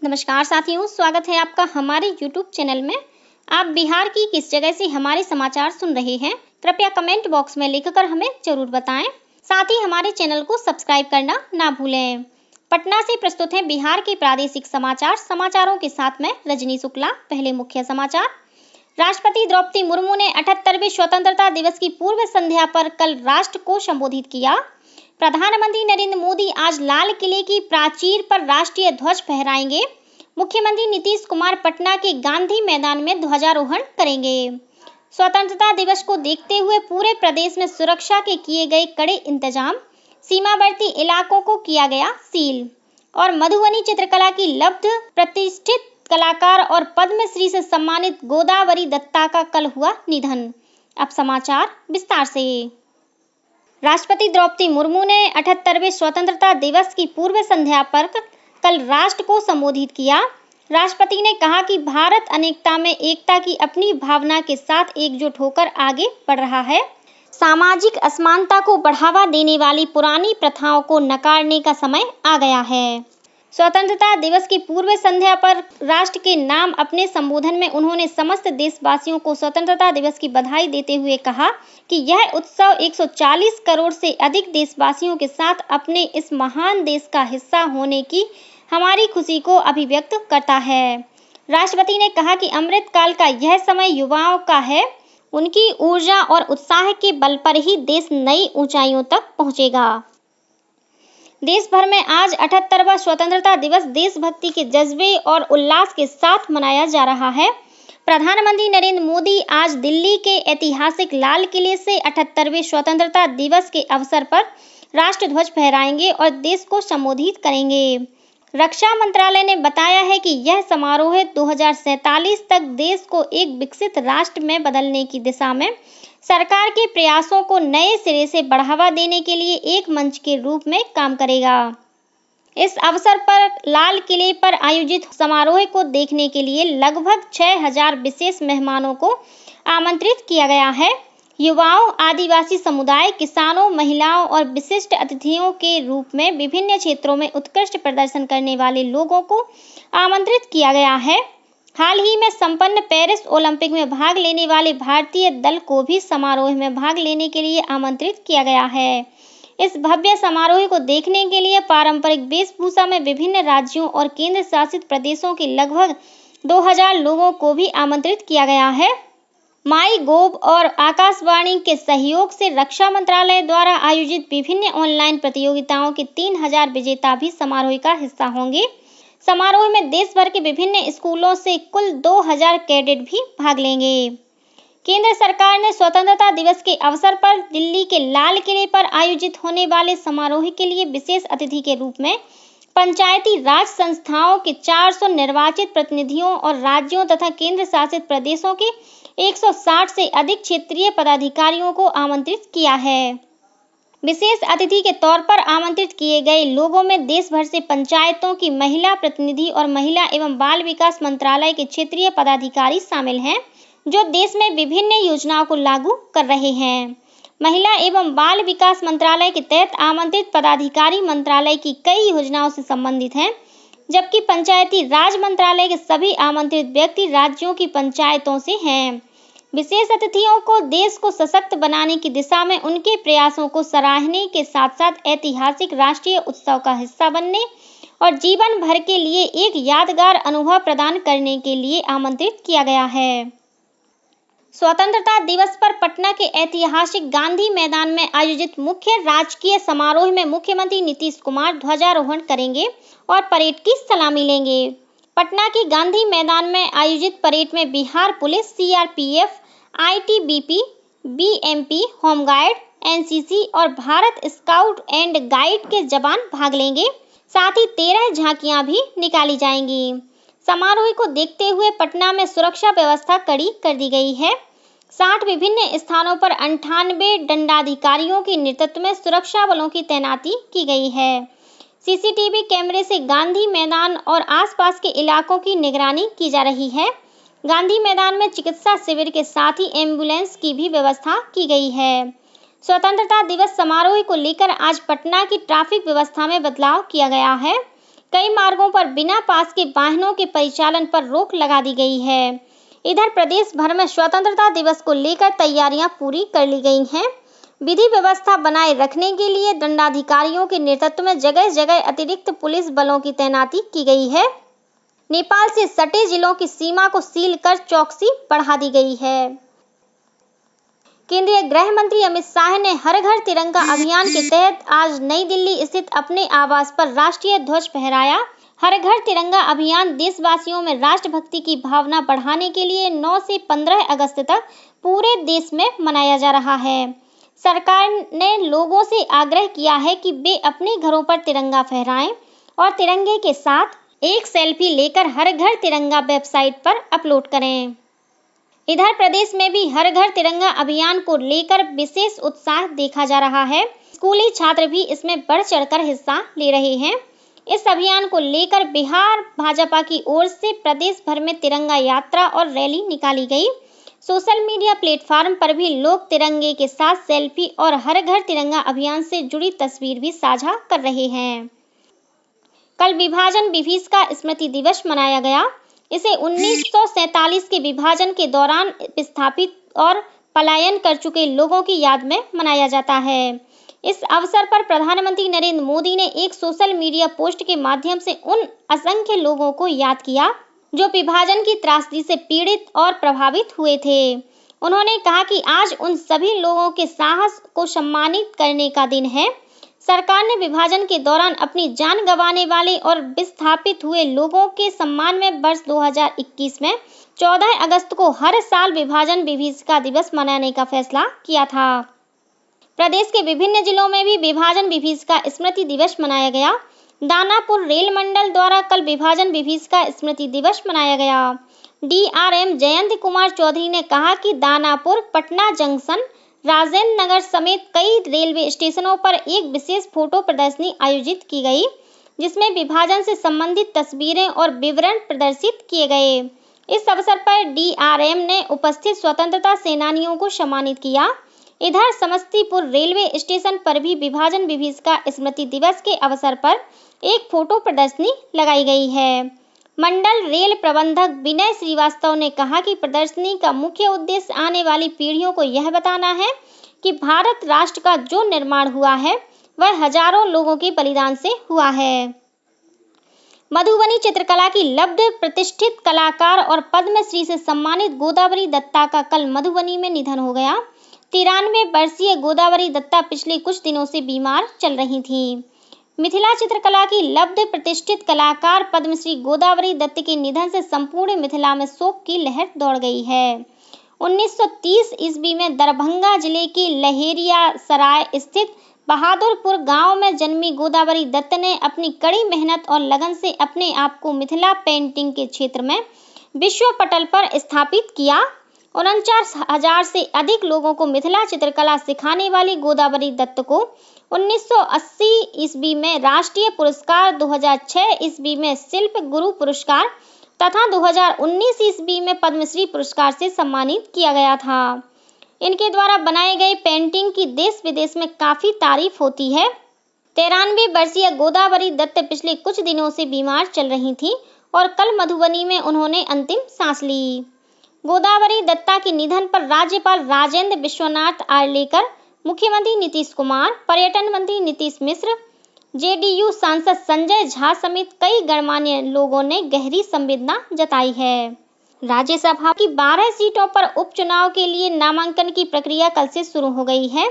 नमस्कार साथियों, स्वागत है आपका हमारे YouTube चैनल में। आप बिहार की किस जगह से हमारे समाचार सुन रहे हैं, कृपया कमेंट बॉक्स में लिखकर हमें जरूर बताएं। साथ ही हमारे चैनल को सब्सक्राइब करना ना भूलें। पटना से प्रस्तुत है बिहार के प्रादेशिक समाचार। समाचारों के साथ में रजनी शुक्ला। पहले मुख्य समाचार। राष्ट्रपति द्रौपदी मुर्मू ने 78वें स्वतंत्रता दिवस की पूर्व संध्या पर कल राष्ट्र को संबोधित किया। प्रधानमंत्री नरेंद्र मोदी आज लाल किले की प्राचीर पर राष्ट्रीय ध्वज फहराएंगे। मुख्यमंत्री नीतीश कुमार पटना के गांधी मैदान में ध्वजारोहण करेंगे। स्वतंत्रता दिवस को देखते हुए पूरे प्रदेश में सुरक्षा के किए गए कड़े इंतजाम। सीमावर्ती इलाकों को किया गया सील। और मधुबनी चित्रकला की लब्ध प्रतिष्ठित कलाकार और पद्मश्री से सम्मानित गोदावरी दत्ता का कल हुआ निधन। अब समाचार विस्तार से। राष्ट्रपति द्रौपदी मुर्मू ने 78वें स्वतंत्रता दिवस की पूर्व संध्या पर कल राष्ट्र को संबोधित किया। राष्ट्रपति ने कहा कि भारत अनेकता में एकता की अपनी भावना के साथ एकजुट होकर आगे बढ़ रहा है। सामाजिक असमानता को बढ़ावा देने वाली पुरानी प्रथाओं को नकारने का समय आ गया है। स्वतंत्रता दिवस की पूर्व संध्या पर राष्ट्र के नाम अपने संबोधन में उन्होंने समस्त देशवासियों को स्वतंत्रता दिवस की बधाई देते हुए कहा कि यह उत्सव 140 करोड़ से अधिक देशवासियों के साथ अपने इस महान देश का हिस्सा होने की हमारी खुशी को अभिव्यक्त करता है। राष्ट्रपति ने कहा कि अमृतकाल का यह समय युवाओं का है। उनकी ऊर्जा और उत्साह के बल पर ही देश नई ऊंचाइयों तक पहुंचेगा। देश भर में आज 78वां स्वतंत्रता दिवस देशभक्ति के जज्बे और उल्लास के साथ मनाया जा रहा है। प्रधानमंत्री नरेंद्र मोदी आज दिल्ली के ऐतिहासिक लाल किले से 78वें स्वतंत्रता दिवस के अवसर पर राष्ट्र ध्वज फहराएंगे और देश को संबोधित करेंगे। रक्षा मंत्रालय ने बताया है कि यह समारोह 2047 तक देश को एक विकसित राष्ट्र में बदलने की दिशा में सरकार के प्रयासों को नए सिरे से बढ़ावा देने के लिए एक मंच के रूप में काम करेगा। इस अवसर पर लाल किले पर आयोजित समारोह को देखने के लिए लगभग 6000 विशेष मेहमानों को आमंत्रित किया गया है। युवाओं, आदिवासी समुदाय, किसानों, महिलाओं और विशिष्ट अतिथियों के रूप में विभिन्न क्षेत्रों में उत्कृष्ट प्रदर्शन करने वाले लोगों को आमंत्रित किया गया है। हाल ही में संपन्न पेरिस ओलंपिक में भाग लेने वाले भारतीय दल को भी समारोह में भाग लेने के लिए आमंत्रित किया गया है। इस भव्य समारोह को देखने के लिए पारंपरिक वेशभूषा में विभिन्न राज्यों और केंद्र शासित प्रदेशों के लगभग 2000 लोगों को भी आमंत्रित किया गया है। माई गोव और आकाशवाणी के सहयोग से रक्षा मंत्रालय द्वारा आयोजित विभिन्न ऑनलाइन प्रतियोगिताओं के 3000 विजेता भी समारोह का हिस्सा होंगे। समारोह में देश भर के विभिन्न स्कूलों से कुल 2000 कैडेट भी भाग लेंगे। केंद्र सरकार ने स्वतंत्रता दिवस के अवसर पर दिल्ली के लाल किले पर आयोजित होने वाले समारोह के लिए विशेष अतिथि के रूप में पंचायती राज संस्थाओं के 400 निर्वाचित प्रतिनिधियों और राज्यों तथा केंद्र शासित प्रदेशों के 160 से अधिक क्षेत्रीय पदाधिकारियों को आमंत्रित किया है। विशेष अतिथि के तौर पर आमंत्रित किए गए लोगों में देश भर से पंचायतों की महिला प्रतिनिधि और महिला एवं बाल विकास मंत्रालय के क्षेत्रीय पदाधिकारी शामिल हैं, जो देश में विभिन्न योजनाओं को लागू कर रहे हैं। महिला एवं बाल विकास मंत्रालय के तहत आमंत्रित पदाधिकारी मंत्रालय की कई योजनाओं से संबंधित हैं, जबकि पंचायती राज मंत्रालय के सभी आमंत्रित व्यक्ति राज्यों की पंचायतों से हैं। विशेष अतिथियों को देश को सशक्त बनाने की दिशा में उनके प्रयासों को सराहने के साथ साथ ऐतिहासिक राष्ट्रीय उत्सव का हिस्सा बनने और जीवन भर के लिए एक यादगार अनुभव प्रदान करने के लिए आमंत्रित किया गया है। स्वतंत्रता दिवस पर पटना के ऐतिहासिक गांधी मैदान में आयोजित मुख्य राजकीय समारोह में मुख्यमंत्री नीतीश कुमार ध्वजारोहण करेंगे और परेड की सलामी लेंगे। पटना के गांधी मैदान में आयोजित परेड में Bihar police, CRPF, ITBP, BMP, home guard, NCC और भारत स्काउट एंड गाइड के जवान भाग लेंगे। साथ ही 13 झांकियां भी निकाली जाएंगी। समारोह को देखते हुए पटना में सुरक्षा व्यवस्था कड़ी कर दी गई है। 60 विभिन्न स्थानों पर 98 दंडाधिकारियों के नेतृत्व में सुरक्षा बलों की तैनाती की गई है। सीसीटीवी कैमरे से गांधी मैदान और आसपास के इलाकों की निगरानी की जा रही है। गांधी मैदान में चिकित्सा शिविर के साथ ही एम्बुलेंस की भी व्यवस्था की गई है। स्वतंत्रता दिवस समारोह को लेकर आज पटना की ट्रैफिक व्यवस्था में बदलाव किया गया है। कई मार्गों पर बिना पास के वाहनों के परिचालन पर रोक लगा दी गई है। इधर प्रदेश भर में स्वतंत्रता दिवस को लेकर तैयारियां पूरी कर ली गई हैं। विधि व्यवस्था बनाए रखने के लिए दंडाधिकारियों के नेतृत्व में जगह जगह अतिरिक्त पुलिस बलों की तैनाती की गई है। नेपाल से सटे जिलों की सीमा को सील कर चौकसी बढ़ा दी गई है। केंद्रीय गृह मंत्री अमित शाह ने हर घर तिरंगा अभियान के तहत आज नई दिल्ली स्थित अपने आवास पर राष्ट्रीय ध्वज फहराया। हर घर तिरंगा अभियान देशवासियों में राष्ट्रभक्ति की भावना बढ़ाने के लिए 9 से 15 अगस्त तक पूरे देश में मनाया जा रहा है। सरकार ने लोगों से आग्रह किया है कि वे अपने घरों पर तिरंगा फहराएं और तिरंगे के साथ एक सेल्फी लेकर हर घर तिरंगा वेबसाइट पर अपलोड करें। इधर प्रदेश में भी हर घर तिरंगा अभियान को लेकर विशेष उत्साह देखा जा रहा है। स्कूली छात्र भी इसमें बढ़ चढ़कर हिस्सा ले रहे हैं। इस अभियान को लेकर बिहार भाजपा की ओर से प्रदेश भर में तिरंगा यात्रा और रैली निकाली गई। सोशल मीडिया प्लेटफॉर्म पर भी लोग तिरंगे के साथ सेल्फी और हर घर तिरंगा अभियान से जुड़ी तस्वीर भी साझा कर रहे हैं। कल विभाजन विभीषका स्मृति दिवस मनाया गया। इसे 1947 के विभाजन के दौरान विस्थापित और पलायन कर चुके लोगों की याद में मनाया जाता है। इस अवसर पर प्रधानमंत्री नरेंद्र मोदी ने एक सोशल मीडिया पोस्ट के माध्यम से उन असंख्य लोगों को याद किया जो विभाजन की त्रासदी से पीड़ित और प्रभावित हुए थे। उन्होंने कहा कि आज उन सभी लोगों के साहस को सम्मानित करने का दिन है। सरकार ने विभाजन के दौरान अपनी जान गंवाने वाले और विस्थापित हुए लोगों के सम्मान में वर्ष 2021 में 14 अगस्त को हर साल विभाजन विभीषका दिवस मनाने का फैसला किया था। प्रदेश के विभिन्न जिलों में भी विभाजन विभीषका स्मृति दिवस मनाया गया। दानापुर रेल मंडल द्वारा कल विभाजन विभीषका स्मृति दिवस मनाया गया। DRM जयंत कुमार चौधरी ने कहा कि दानापुर, पटना जंक्शन, राजेंद्र नगर समेत कई रेलवे स्टेशनों पर एक विशेष फोटो प्रदर्शनी आयोजित की गई, जिसमें विभाजन से संबंधित तस्वीरें और विवरण प्रदर्शित किए गए। इस अवसर पर DRM ने उपस्थित स्वतंत्रता सेनानियों को सम्मानित किया। इधर समस्तीपुर रेलवे स्टेशन पर भी विभाजन विभीषका स्मृति दिवस के अवसर पर एक फोटो प्रदर्शनी लगाई गई है। मंडल रेल प्रबंधक विनय श्रीवास्तव ने कहा कि प्रदर्शनी का मुख्य उद्देश्य आने वाली पीढ़ियों को यह बताना है कि भारत राष्ट्र का जो निर्माण हुआ है वह हजारों लोगों के बलिदान से हुआ है। मधुबनी चित्रकला की लब्ध प्रतिष्ठित कलाकार और पद्मश्री से सम्मानित गोदावरी दत्ता का कल मधुबनी में निधन हो गया। 93 वर्षीय गोदावरी दत्ता पिछले कुछ दिनों से बीमार चल रही थी। मिथिला चित्रकला की लब्ध प्रतिष्ठित कलाकार पद्मश्री गोदावरी दत्त के निधन से संपूर्ण मिथिला में शोक की लहर दौड़ गई है। 1930 ईस्वी में दरभंगा जिले के लहेरिया सराय स्थित बहादुरपुर गांव में जन्मी गोदावरी दत्त ने अपनी कड़ी मेहनत और लगन से अपने आप को मिथिला पेंटिंग के क्षेत्र में विश्व पटल पर स्थापित किया। 49,000 से अधिक लोगों को मिथिला चित्रकला सिखाने वाली गोदावरी दत्त को 1980 ईस्वी में राष्ट्रीय पुरस्कार, 2006 ईस्वी में शिल्प गुरु पुरस्कार तथा 2019 ईस्वी में पद्मश्री पुरस्कार से सम्मानित किया गया था। इनके द्वारा बनाए गए पेंटिंग की देश विदेश में काफी तारीफ होती है। 93 वर्षीय गोदावरी दत्त पिछले कुछ दिनों से बीमार चल रही थी और कल मधुबनी में उन्होंने अंतिम सांस ली। गोदावरी दत्ता के निधन पर राज्यपाल राजेंद्र विश्वनाथ आर्लेकर, मुख्यमंत्री नीतीश कुमार, पर्यटन मंत्री नीतीश मिश्र, JDU सांसद संजय झा समेत कई गणमान्य लोगों ने गहरी संवेदना जताई है। राज्यसभा की 12 सीटों पर उपचुनाव के लिए नामांकन की प्रक्रिया कल से शुरू हो गई है।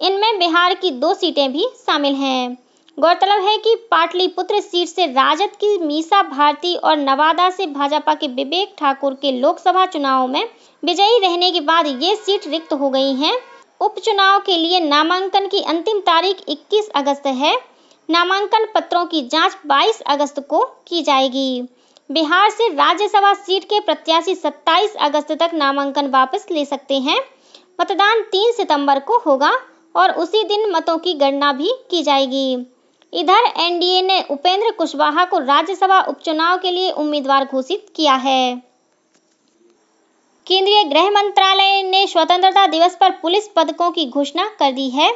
इनमें बिहार की 2 सीटें भी शामिल हैं। गौरतलब है कि पाटलिपुत्र सीट से राजद की मीसा भारती और नवादा से भाजपा के विवेक ठाकुर के लोकसभा चुनाव में विजयी रहने के बाद ये सीट रिक्त हो गई हैं। उपचुनाव के लिए नामांकन की अंतिम तारीख 21 अगस्त है। नामांकन पत्रों की जांच 22 अगस्त को की जाएगी। बिहार से राज्यसभा सीट के प्रत्याशी 27 अगस्त तक नामांकन वापस ले सकते हैं। मतदान 3 सितंबर को होगा और उसी दिन मतों की गणना भी की जाएगी। इधर NDA ने उपेंद्र कुशवाहा को राज्यसभा उपचुनाव के लिए उम्मीदवार घोषित किया है। केंद्रीय गृह मंत्रालय ने स्वतंत्रता दिवस पर पुलिस पदकों की घोषणा कर दी है।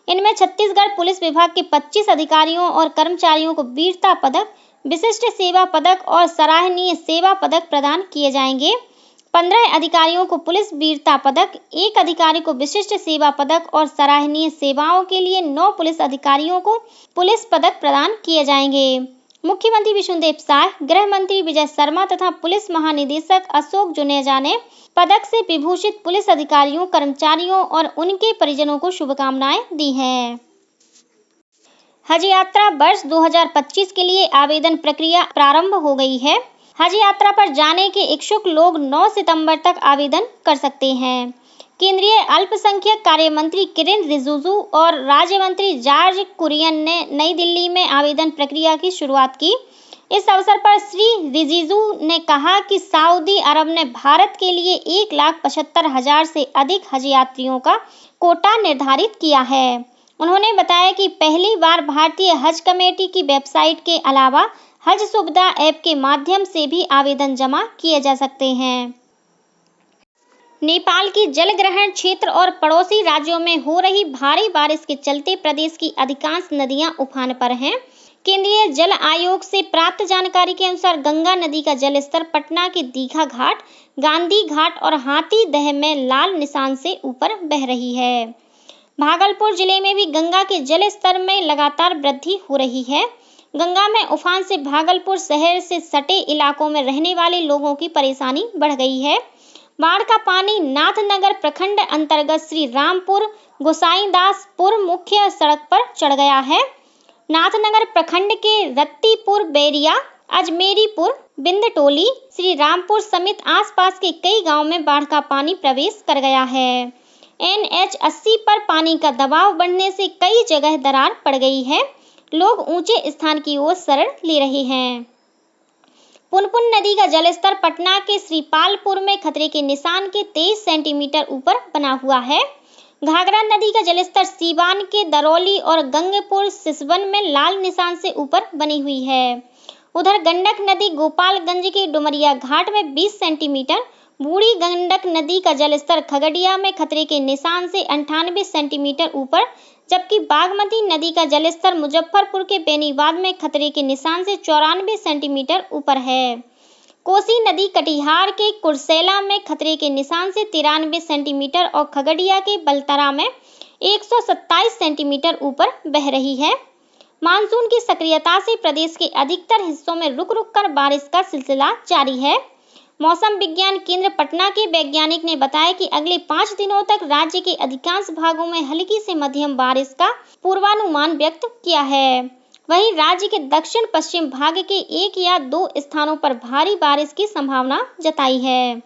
इनमें छत्तीसगढ़ पुलिस विभाग के 25 अधिकारियों और कर्मचारियों को वीरता पदक, विशिष्ट सेवा पदक और सराहनीय सेवा पदक प्रदान किए जाएंगे। 15 अधिकारियों को पुलिस वीरता पदक, 1 अधिकारी को विशिष्ट सेवा पदक और सराहनीय सेवाओं के लिए 9 पुलिस अधिकारियों को पुलिस पदक प्रदान किए जाएंगे। मुख्यमंत्री विष्णुदेव साय, गृह मंत्री विजय शर्मा तथा पुलिस महानिदेशक अशोक जुनेजा ने पदक से विभूषित पुलिस अधिकारियों, कर्मचारियों और उनके परिजनों को शुभकामनाएं दी हैं। हज यात्रा वर्ष 2025 के लिए आवेदन प्रक्रिया प्रारंभ हो गई है। हज यात्रा पर जाने के इच्छुक लोग 9 सितंबर तक आवेदन कर सकते हैं। केंद्रीय अल्पसंख्यक कार्य मंत्री किरेन रिजिजू और राज्य मंत्री जॉर्ज कुरियन ने नई दिल्ली में आवेदन प्रक्रिया की शुरुआत की। इस अवसर पर श्री रिजिजू ने कहा कि सऊदी अरब ने भारत के लिए 1,75,000 से अधिक हज यात्रियों का कोटा निर्धारित किया है। उन्होंने बताया कि पहली बार भारतीय हज कमेटी की वेबसाइट के अलावा हज सुविधा ऐप के माध्यम से भी आवेदन जमा किए जा सकते हैं। नेपाल की जलग्रहण क्षेत्र और पड़ोसी राज्यों में हो रही भारी बारिश के चलते प्रदेश की अधिकांश नदियां उफान पर हैं। केंद्रीय जल आयोग से प्राप्त जानकारी के अनुसार गंगा नदी का जलस्तर पटना के दीघा घाट, गांधी घाट और हाथीदह में लाल निशान से ऊपर बह रही है। भागलपुर जिले में भी गंगा के जल स्तर में लगातार वृद्धि हो रही है। गंगा में उफान से भागलपुर शहर से सटे इलाकों में रहने वाले लोगों की परेशानी बढ़ गई है। बाढ़ का पानी नाथनगर प्रखंड अंतर्गत श्री रामपुर गोसाईदासपुर मुख्य सड़क पर चढ़ गया है। नाथनगर प्रखंड के रत्तीपुर, बैरिया, अजमेरीपुर, बिंदटोली, श्री रामपुर समेत आसपास के कई गांव में बाढ़ का पानी प्रवेश कर गया है। NH 80 पर पानी का दबाव बढ़ने से कई जगह दरार पड़ गई है। लोग ऊंचे स्थान की ओर शरण ले रहे हैं। पुनपुन नदी का जलस्तर पटना के श्रीपालपुर में खतरे के निशान के 23 सेंटीमीटर ऊपर बना हुआ है। घाघरा नदी का जलस्तर सीवान के दरौली और गंगपुर सिसवन में लाल निशान से ऊपर बनी हुई है। उधर गंडक नदी गोपालगंज के डुमरिया घाट में 20 सेंटीमीटर, बूढ़ी गंडक नदी का जलस्तर खगड़िया में खतरे के निशान से 98 सेंटीमीटर ऊपर, जबकि बागमती नदी का जलस्तर मुजफ्फरपुर के बेनीबाद में खतरे के निशान से 94 सेंटीमीटर ऊपर है। कोसी नदी कटिहार के कुर्सेला में खतरे के निशान से 93 सेंटीमीटर और खगड़िया के बलतारा में 127 सेंटीमीटर ऊपर बह रही है। मानसून की सक्रियता से प्रदेश के अधिकतर हिस्सों में रुक रुक कर बारिश का सिलसिला जारी है। मौसम विज्ञान केंद्र पटना के वैज्ञानिक ने बताया कि अगले 5 दिनों तक राज्य के अधिकांश भागों में हल्की से मध्यम बारिश का पूर्वानुमान व्यक्त किया है। वहीं राज्य के दक्षिण पश्चिम भाग के 1 या 2 स्थानों पर भारी बारिश की संभावना जताई है।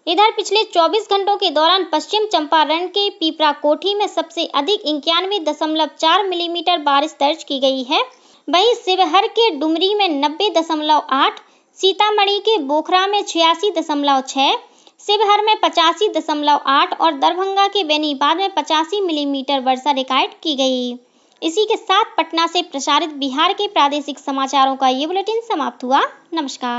इधर पिछले 24 घंटों के दौरान पश्चिम चंपारण के पीपराकोठी में सबसे अधिक 91.4 मिलीमीटर बारिश दर्ज की गई है। वहीं शिवहर के डुमरी में 90.8, सीतामढ़ी के बोखरा में 86.6, शिवहर में 85.8 और दरभंगा के बेनीबाद में 85 मिलीमीटर वर्षा रिकॉर्ड की गई। इसी के साथ पटना से प्रसारित बिहार के प्रादेशिक समाचारों का ये बुलेटिन समाप्त हुआ। नमस्कार।